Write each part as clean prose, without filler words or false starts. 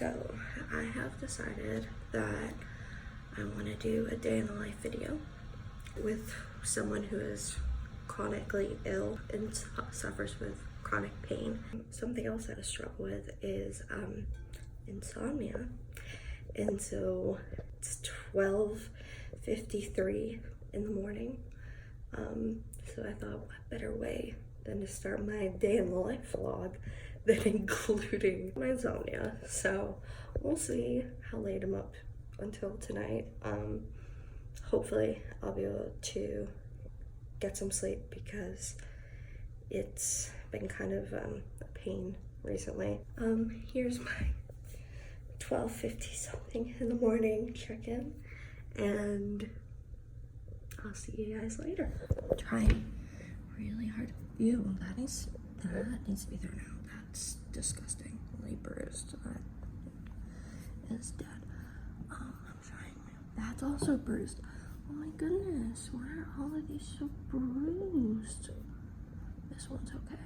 So I have decided that I want to do a day in the life video with someone who is chronically ill and suffers with chronic pain. Something else that I struggle with is insomnia. And so it's 12:53 in the morning. So I thought, what better way than to start my day in the life vlog than including my insomnia. So we'll see how late I'm up until tonight. Hopefully I'll be able to get some sleep because it's been kind of a pain recently. Here's my 12:50 something in the morning check-in, and I'll see you guys later. I'm trying really hard. Ew, that needs to be thrown out. That's disgusting. Really bruised. That is dead. I'm trying. That's also bruised. Oh my goodness, why are all of these so bruised? This one's okay.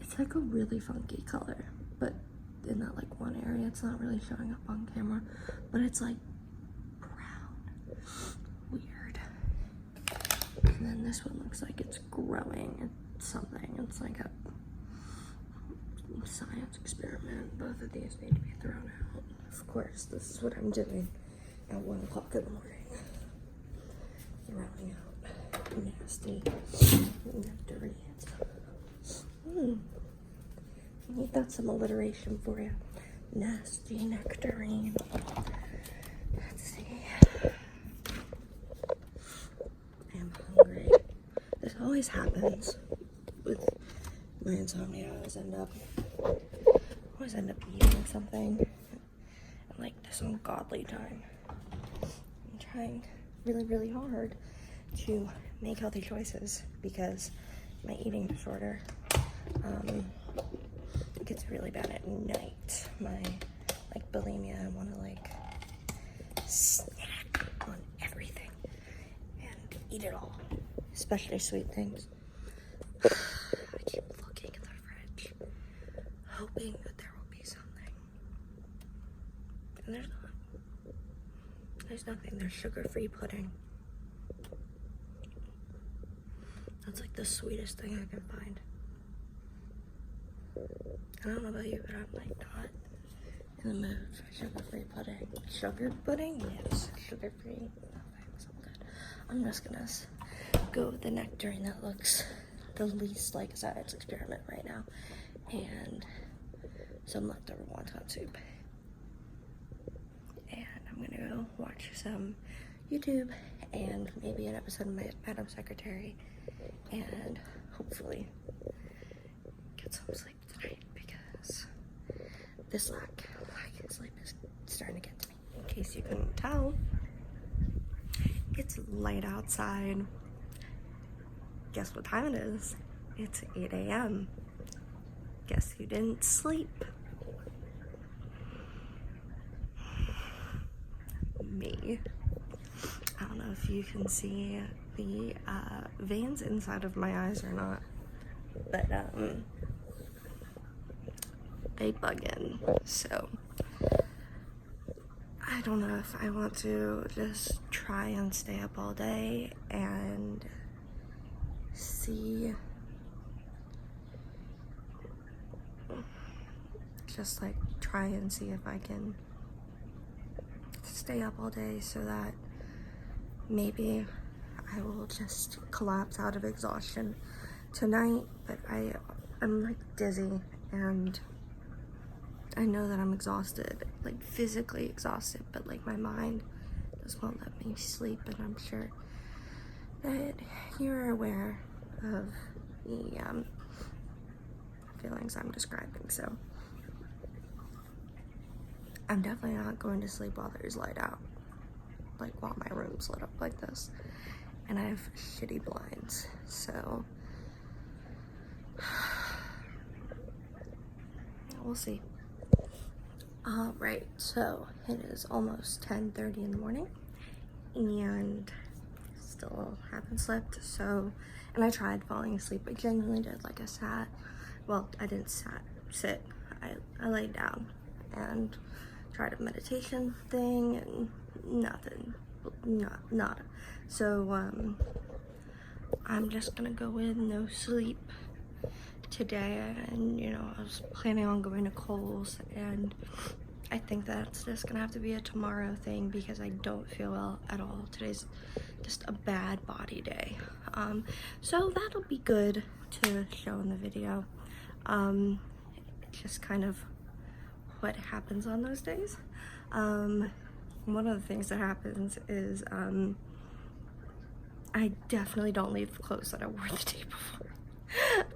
It's like a really funky color, but in that like one area, it's not really showing up on camera, but it's like brown. Weird. And then this one looks like it's growing. It's something. It's like a science experiment. Both of these need to be thrown out. Of course, this is what I'm doing at 1 o'clock in the morning. Throwing out nasty nectarines. Ain't that some alliteration for you? Nasty nectarine. Let's see. I am hungry. This always happens with my insomnia. I always end up eating something at like this ungodly time. I'm trying really, really hard to make healthy choices because my eating disorder gets really bad at night. My like bulimia, I want to like snack on everything and eat it all, especially sweet things. I keep looking in the fridge, hoping that there will be something, and there's not. There's nothing. There's sugar-free pudding. That's like the sweetest thing I can find. I don't know about you, but I'm like not in the mood for sugar-free pudding. Sugared pudding? Yes. Sugar-free? No thanks, I'm good. I'm just gonna go with the nectarine that looks the least like a science experiment right now. And some leftover wonton soup. And I'm gonna go watch some YouTube and maybe an episode of my Madam Secretary. And hopefully get some sleep tonight because this lack of sleep is starting to get to me. In case you couldn't tell, it's light outside. Guess what time it is? It's 8 a.m. Guess who didn't sleep? Me. I don't know if you can see the veins inside of my eyes or not, but they bug in, so I don't know if I want to just try and stay up all day and see, just like try and see if I can stay up all day so that maybe I will just collapse out of exhaustion tonight. But I'm like dizzy and I know that I'm exhausted, like physically exhausted, but like my mind just won't let me sleep, and I'm sure that you're aware of the feelings I'm describing. So I'm definitely not going to sleep while there's light out, like while my room's lit up like this, and I have shitty blinds, so we'll see. Alright, so it is almost 10:30 in the morning, and still haven't slept, so, and I tried falling asleep. I genuinely did. Like I didn't sit. I laid down and tried a meditation thing and nothing, nada. So I'm just gonna go with no sleep today, and you know, I was planning on going to Kohl's, and I think that's just gonna have to be a tomorrow thing because I don't feel well at all. Today's just a bad body day. So that'll be good to show in the video. Just kind of what happens on those days. One of the things that happens is I definitely don't leave the clothes that I wore the day before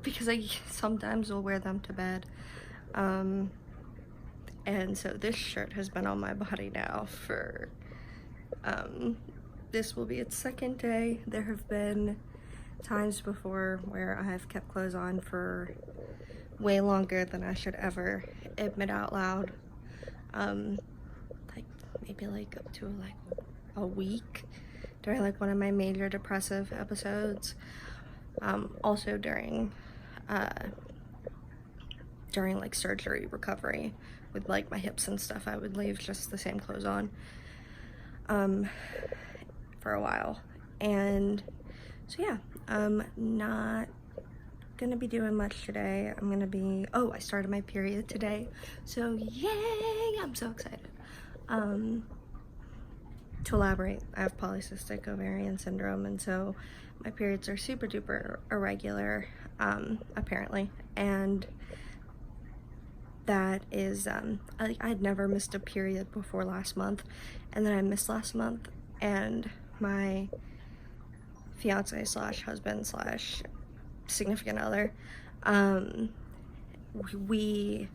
because I sometimes will wear them to bed. And so this shirt has been on my body now for, this will be its second day. There have been times before where I have kept clothes on for way longer than I should ever admit out loud. Like maybe like up to like a week during like one of my major depressive episodes. Also during like surgery recovery with like my hips and stuff, I would leave just the same clothes on for a while. And so yeah, I'm not gonna be doing much today. I'm gonna be, oh, I started my period today, so yay, I'm so excited. To elaborate, I have polycystic ovarian syndrome, and so my periods are super duper irregular, apparently, and that is, I had never missed a period before last month, and then I missed last month, and my fiance slash husband slash significant other, we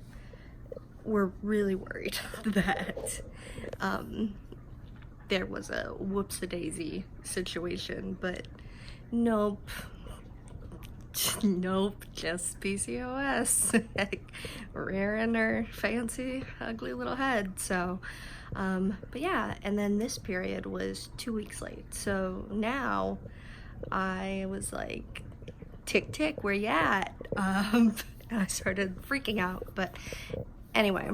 were really worried that there was a whoops-a-daisy situation, but nope, just PCOS, rearing her fancy, ugly little head. So, but yeah, and then this period was 2 weeks late. So now I was like, tick, tick, where you at? And I started freaking out, but anyway,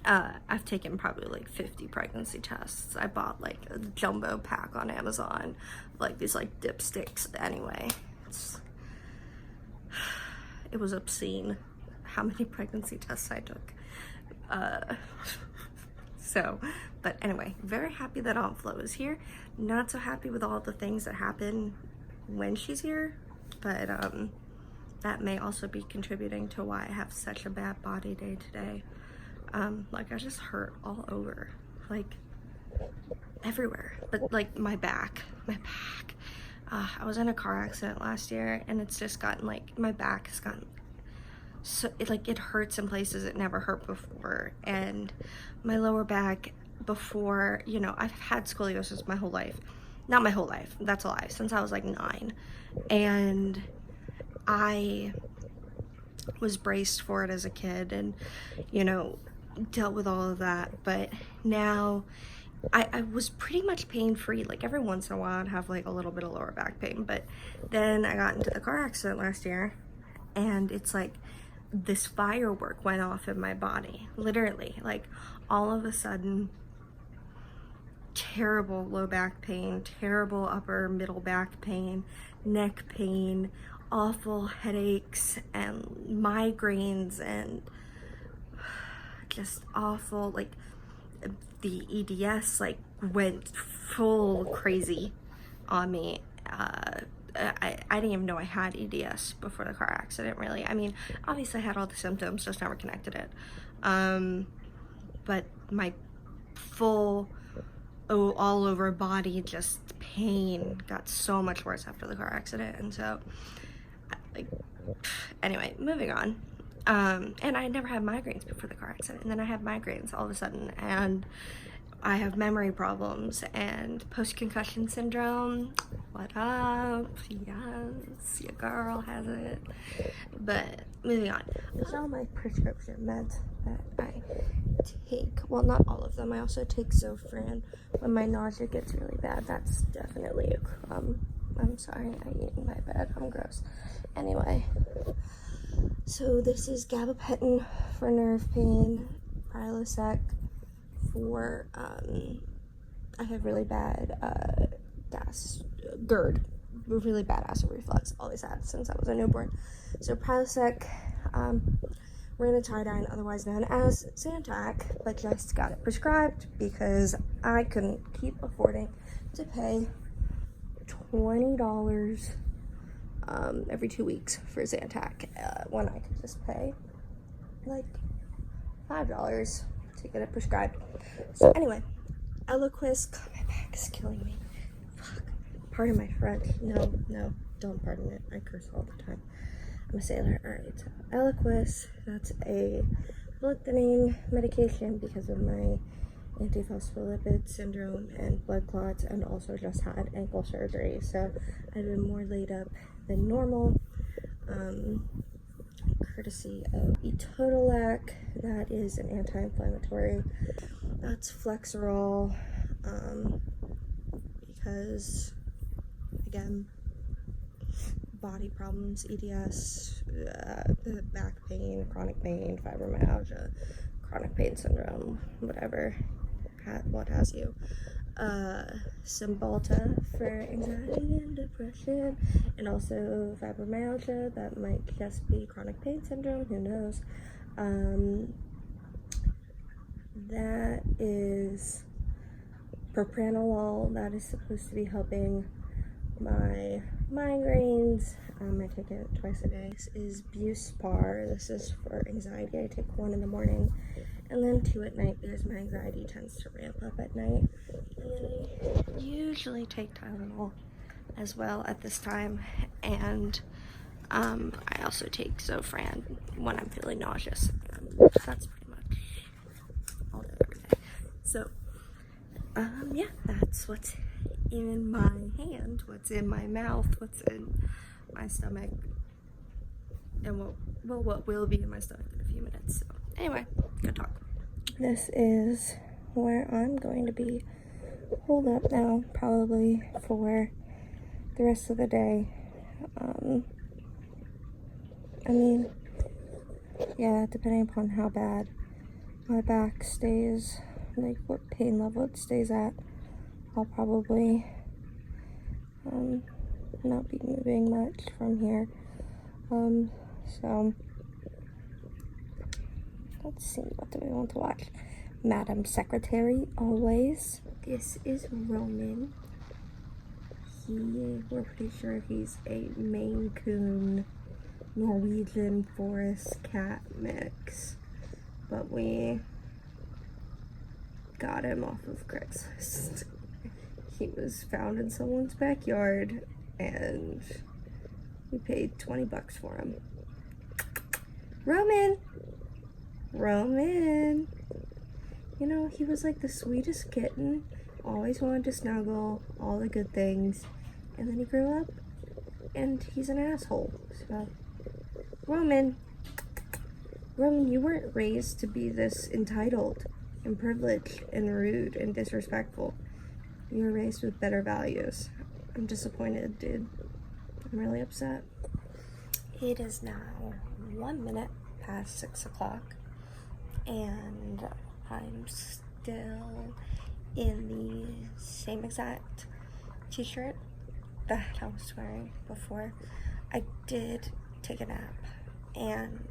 I've taken probably like 50 pregnancy tests. I bought like a jumbo pack on Amazon, like these like dipsticks. Anyway, it was obscene how many pregnancy tests I took. So, but anyway, very happy that Aunt Flo is here. Not so happy with all the things that happen when she's here, but that may also be contributing to why I have such a bad body day today. Like I just hurt all over, like everywhere, but like my back. I was in a car accident last year, and it's just gotten like, my back has gotten so it hurts in places it never hurt before. And my lower back, before, you know, I've had scoliosis my whole life. Not my whole life, that's a lie, since I was like 9, and I was braced for it as a kid, and you know, dealt with all of that. But now I was pretty much pain-free. Like every once in a while I'd have like a little bit of lower back pain, but then I got into the car accident last year, and it's like this firework went off in my body, literally. Like all of a sudden, terrible low back pain, terrible upper middle back pain, neck pain, awful headaches and migraines, and just awful, like the EDS like went full crazy on me. I didn't even know I had EDS before the car accident, really. I mean, obviously I had all the symptoms, just never connected it. But my full, all over body just pain got so much worse after the car accident. And so, like, anyway, moving on. And I never had migraines before the car accident, and then I had migraines all of a sudden, and I have memory problems and post-concussion syndrome. What up? Yes, your girl has it. But moving on. These are all my prescription meds that I take. Well, not all of them. I also take Zofran when my nausea gets really bad. That's definitely a crumb. I'm sorry, I ate in my bed. I'm gross. Anyway. So this is gabapentin for nerve pain, Prilosec for, I have really bad GERD, really bad acid reflux, always had since I was a newborn. So Prilosec, ranitidine, otherwise known as Zantac, but just got it prescribed because I couldn't keep affording to pay $20 every 2 weeks for Zantac when I could just pay like $5 to get it prescribed. So anyway, Eliquis, God, my back is killing me. Fuck. Pardon my French. No, don't pardon it. I curse all the time. I'm a sailor. Alright, so Eliquis, that's a blood thinning medication because of my antiphospholipid syndrome and blood clots, and also just had ankle surgery, so I've been more laid up than normal, courtesy of Etodolac. That is an anti-inflammatory. That's Flexerol, because again, body problems, EDS, back pain, chronic pain, fibromyalgia, chronic pain syndrome, whatever, what has you. Cymbalta for anxiety and depression, and also fibromyalgia. That might just be chronic pain syndrome, who knows. That is propranolol. That is supposed to be helping my migraines. I take it twice a day. This is Buspar. This is for anxiety. I take 1 in the morning and then 2 at night because my anxiety tends to ramp up at night. And then I usually take Tylenol as well at this time, and I also take Zofran when I'm feeling nauseous. That's pretty much all day every day. So yeah, that's what's in my hand, what's in my mouth, what's in my stomach, and what will be in my stomach in a few minutes. So anyway, good talk. This is where I'm going to be holed up now, probably for the rest of the day. I mean, yeah, depending upon how bad my back stays, like what pain level it stays at, I'll probably not be moving much from here. So let's see, what do we want to watch? Madam Secretary, always. This is Roman. We're pretty sure he's a Maine Coon Norwegian forest cat mix, but we got him off of Craigslist. He was found in someone's backyard and we paid $20 for him. Roman! You know, he was like the sweetest kitten, always wanted to snuggle, all the good things, and then he grew up and he's an asshole. So Roman, you weren't raised to be this entitled and privileged and rude and disrespectful. You were raised with better values. I'm disappointed, dude. I'm really upset. It is now 1 minute past 6 o'clock, and I'm still in the same exact t-shirt that I was wearing before. I did take a nap, and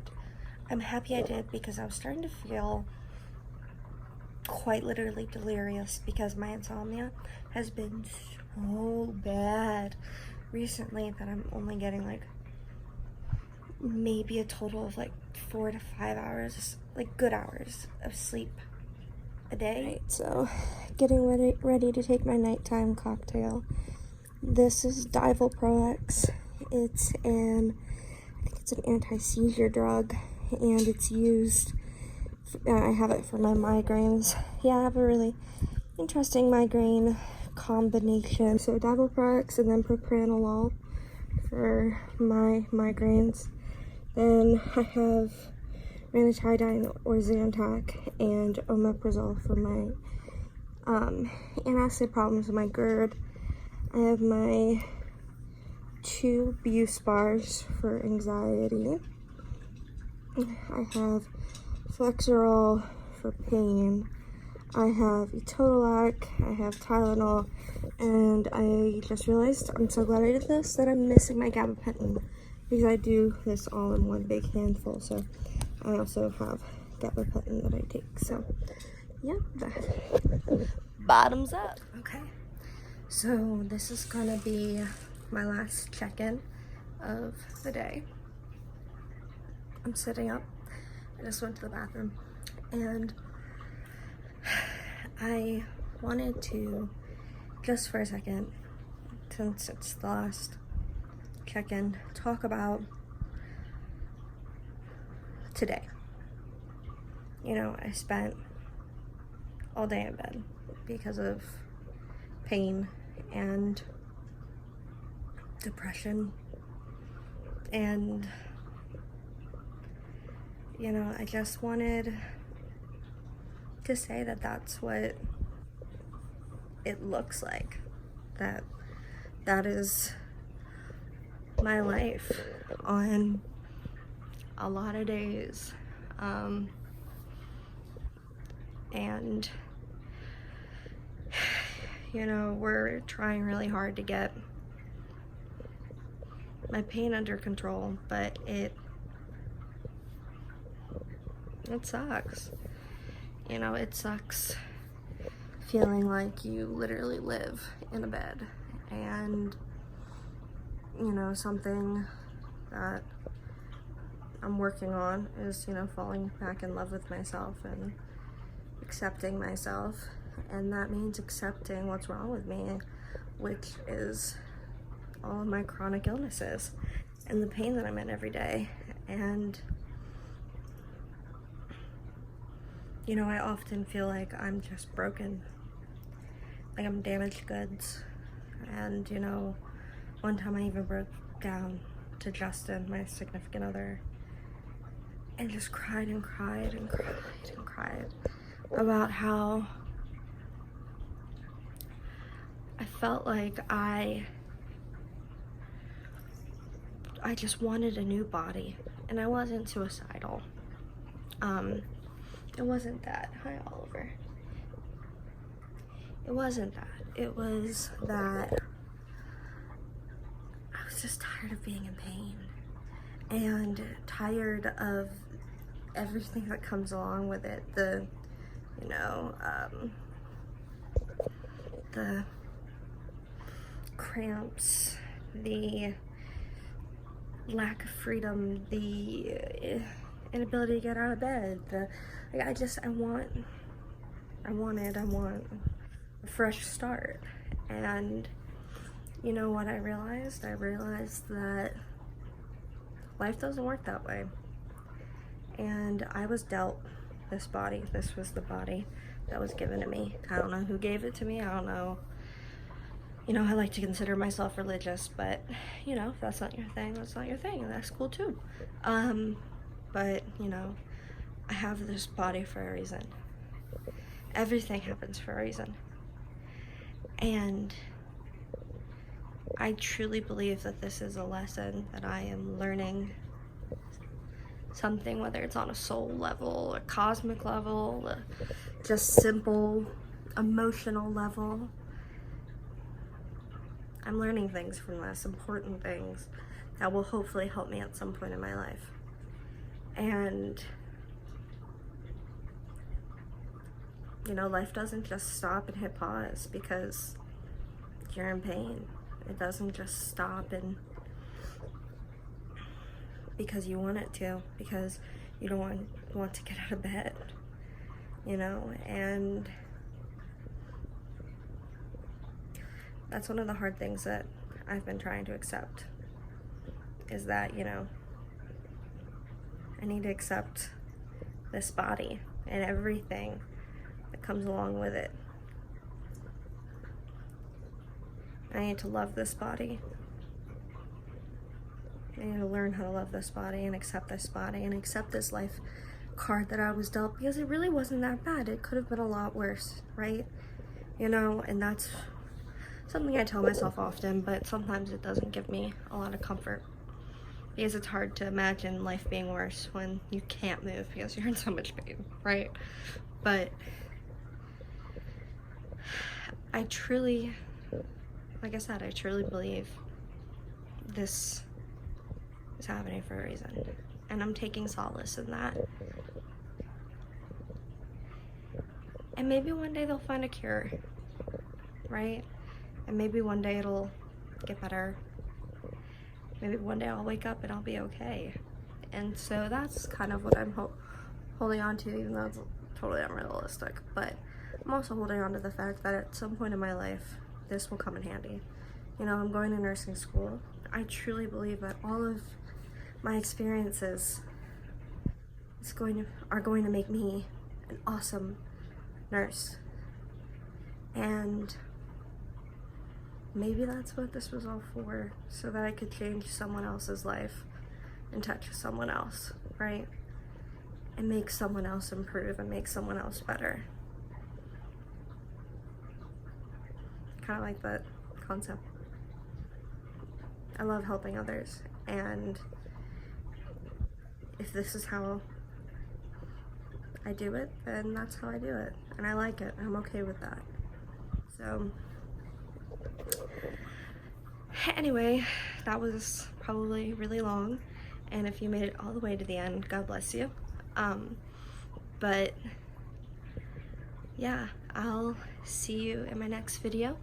I'm happy I did because I was starting to feel quite literally delirious because my insomnia has been so bad recently that I'm only getting like maybe a total of like 4 to 5 hours, like good hours of sleep a day. Right, so getting ready to take my nighttime cocktail. This is Divalproex. It's an anti-seizure drug, and it's used, I have it for my migraines. Yeah, I have a really interesting migraine combination. So Divalproex and then propranolol for my migraines. Then I have ranitidine or Zantac and omeprazole for my antacid problems with my GERD. I have my 2 Buspars for anxiety. I have Flexerol for pain. I have Etodolac, I have Tylenol, and I just realized, I'm so glad I did this, that I'm missing my gabapentin, because I do this all in one big handful. So I also have gabapentin that I take. So yeah, that bottoms up. Okay, so this is gonna be my last check-in of the day. I'm sitting up. I just went to the bathroom, and I wanted to, just for a second, since it's the last check-in, talk about today. You know, I spent all day in bed because of pain and depression, and you know, I just wanted to say that that's what it looks like, that is my life on a lot of days. And you know, we're trying really hard to get my pain under control, but it sucks. You know, it sucks feeling like you literally live in a bed. And you know, something that I'm working on is, you know, falling back in love with myself and accepting myself. And that means accepting what's wrong with me, which is all of my chronic illnesses and the pain that I'm in every day. And you know, I often feel like I'm just broken, like I'm damaged goods. And you know, one time I even broke down to Justin, my significant other, and just cried and cried and cried and cried about how I felt like I just wanted a new body. And I wasn't suicidal. It wasn't that. Hi, Oliver. It wasn't that. It was that I was just tired of being in pain and tired of everything that comes along with it. The, you know, the cramps, the lack of freedom, the inability to get out of bed, I want a fresh start. And you know what I realized? I realized that life doesn't work that way. And I was dealt this body. This was the body that was given to me. I don't know who gave it to me. I don't know. You know, I like to consider myself religious, but you know, if that's not your thing, that's not your thing, and that's cool too. But you know, I have this body for a reason. Everything happens for a reason. And I truly believe that this is a lesson that I am learning something, whether it's on a soul level, a cosmic level, a just simple emotional level. I'm learning things from this, important things that will hopefully help me at some point in my life. And you know, life doesn't just stop and hit pause because you're in pain. It doesn't just stop and because you want it to, because you don't want to get out of bed, you know. And that's one of the hard things that I've been trying to accept, is that, you know, I need to accept this body and everything that comes along with it. I need to love this body. I need to learn how to love this body and accept this body and accept this life card that I was dealt, because it really wasn't that bad. It could have been a lot worse, right? You know, and that's something I tell myself often, but sometimes it doesn't give me a lot of comfort. because it's hard to imagine life being worse when you can't move because you're in so much pain, right? But I truly, like I said, I truly believe this is happening for a reason, and I'm taking solace in that. And maybe one day they'll find a cure, right? And maybe one day it'll get better. Maybe one day I'll wake up and I'll be okay. And so that's kind of what I'm holding on to, even though it's totally unrealistic. But I'm also holding on to the fact that at some point in my life, this will come in handy. You know, I'm going to nursing school. I truly believe that all of my experiences are going to make me an awesome nurse. And maybe that's what this was all for, so that I could change someone else's life and touch someone else, right? And make someone else improve and make someone else better. Kind of like that concept. I love helping others, and if this is how I do it, then that's how I do it, and I like it. I'm okay with that. So anyway, that was probably really long, and if you made it all the way to the end, God bless you. But yeah, I'll see you in my next video.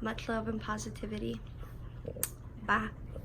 Much love and positivity. Bye.